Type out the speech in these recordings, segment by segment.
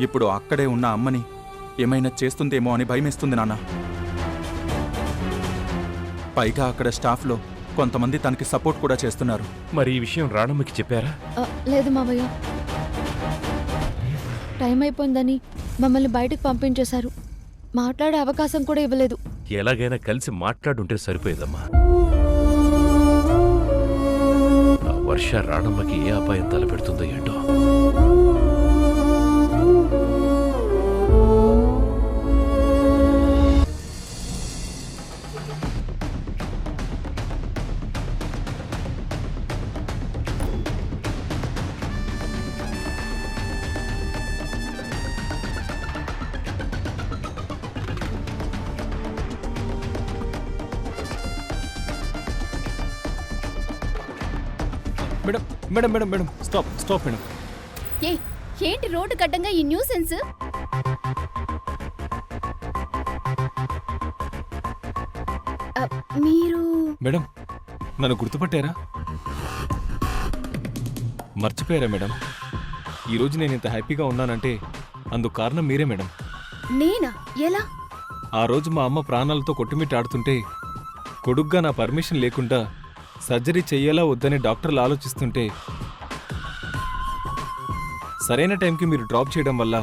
ఇప్పుడు అక్కడే ఉన్న అమ్మని ఏమైనా చేస్తుందేమో అని భయమేస్తుంది నాన్న. పైగా అక్కడ స్టాఫ్లో కొంతమంది తనకి సపోర్ట్ కూడా చేస్తున్నారు. మరి ఈ విషయం రాణమ్మకి చెప్పారా? లేదు మావయ్య, టైం అయిపోయిందని మమ్మల్ని బయటకు పంపించేశారు. మాట్లాడే అవకాశం కూడా ఇవ్వలేదు. ఎలాగైనా కలిసి మాట్లాడుంటే సరిపోయేదమ్మా. ఆ వర్ష రాణమ్మకి ఏ అపాయం తలపెడుతుందో ఏంటో. Madam madam madam madam stop stop madam. ఏంటి రోడ్డు కట్టంగా ఈ న్యూసెన్స్? మీరు మేడం నన్ను గుర్తుపట్టారా? మర్చిపోయారా మేడం? ఈరోజు నేను ఇంత హ్యాపీగా ఉన్నానంటే అందుకు కారణం మీరే మేడం. నేనా? ఎలా? ఆ రోజు మా అమ్మ ప్రాణాలతో కొట్టుమిట్టాడుతుంటే కొడుగ్గా నా పర్మిషన్ లేకుండా సర్జరీ చెయ్యాలా వద్దని డాక్టర్లు ఆలోచిస్తుంటే సరైన టైంకి మీరు డ్రాప్ చేయడం వల్ల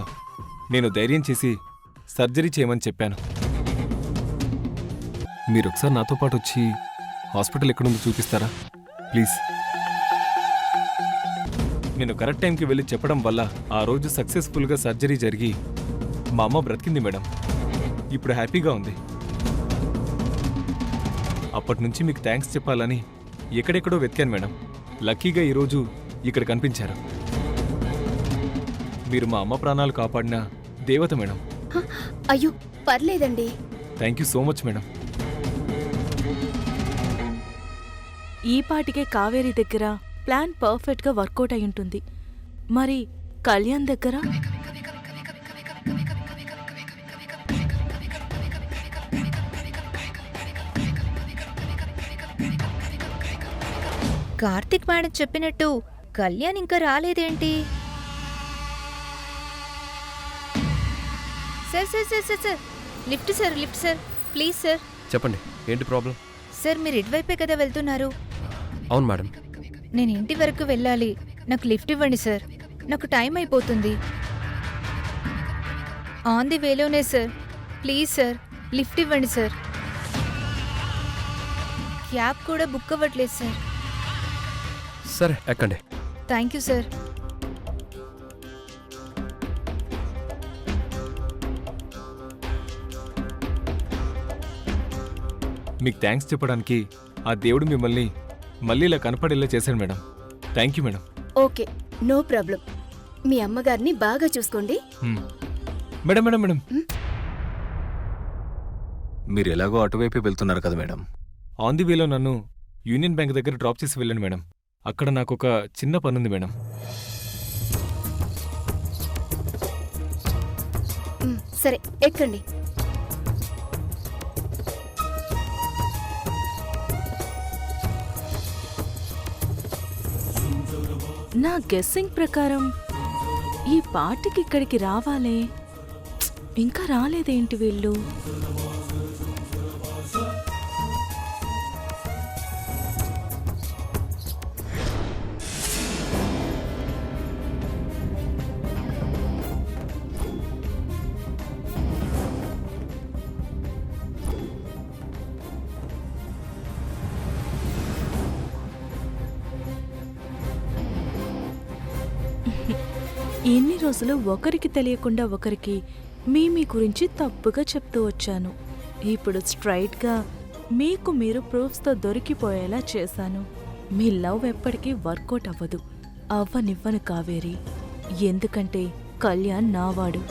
నేను ధైర్యం చేసి సర్జరీ చేయమని చెప్పాను. మీరు ఒకసారి నాతో పాటు వచ్చి హాస్పిటల్ ఎక్కడుందో చూపిస్తారా ప్లీజ్? నేను కరెక్ట్ టైంకి వెళ్ళి చెప్పడం వల్ల ఆ రోజు సక్సెస్ఫుల్గా సర్జరీ జరిగి మా అమ్మ బ్రతికింది మేడం. ఇప్పుడు హ్యాపీగా ఉంది. అప్పటి నుంచి మీకు థ్యాంక్స్ చెప్పాలని ఎక్కడెక్కడో వెతికాను మేడం. లక్కీగా ఈరోజు ఇక్కడ కనిపించారు. మీరు మా అమ్మ ప్రాణాలు కాపాడిన దేవత మేడం. అయ్యో పర్లేదండి. Thank you so much madam. ఈ పాటికే కావేరి దగ్గర ప్లాన్ పర్ఫెక్ట్గా వర్కౌట్ అయి ఉంటుంది. మరి కళ్యాణ్ దగ్గర? కార్తిక్ మేడం చెప్పినట్టు కళ్యాణ్ ఇంకా రాలేదేంటి? Sir sir sir sir sir lift sir, lift sir, please sir. చెప్పండి, ఏంటి ప్రాబ్లం? సార్ మీరు ఇటువైపే కదా వెళ్తున్నారు? అవును మేడం. నేను ఇంటి వరకు వెళ్ళాలి, నాకు లిఫ్ట్ ఇవ్వండి సార్. నాకు టైం అయిపోతుంది. ఆన్ ది వేలోనే సార్, ప్లీజ్ సార్ లిఫ్ట్ ఇవ్వండి సార్. క్యాబ్ కూడా బుక్ అవ్వట్లేదు సార్. సరే ఎక్కండి. Thank you sir. మీకు థ్యాంక్స్ చెప్పడానికి ఆ దేవుడు మిమ్మల్ని మళ్ళీ ఇలా కనపడేలా చేశాడు madam. Thank you madam. Okay, no problem. మీ అమ్మగారిని బాగా చూసుకోండి. మేడం మేడం మేడం మీరు ఎలాగో అటువైపు వెళ్తున్నారు కదా మేడం. ఆన్ ది వేలో నన్ను యూనియన్ బ్యాంక్ దగ్గర డ్రాప్ చేసి వెళ్ళండి మేడం. అక్కడ నాకు ఒక చిన్న పనుంది మేడం. సరే ఎక్కండి. నా గెస్సింగ్ ప్రకారం ఈ పార్టీకి ఇక్కడికి రావాలే, ఇంకా రాలేదేంటి వీళ్ళు? ఎన్ని రోజులు ఒకరికి తెలియకుండా ఒకరికి మీ గురించి తప్పుగా చెప్తూ వచ్చాను. ఇప్పుడు స్ట్రైట్గా మీకు మీరు ప్రూఫ్స్తో దొరికిపోయేలా చేశాను. మీ లవ్ ఎప్పటికీ వర్కౌట్ అవ్వదు. అవ్వనివ్వను కావేరి, ఎందుకంటే కళ్యాణ్ నావాడు.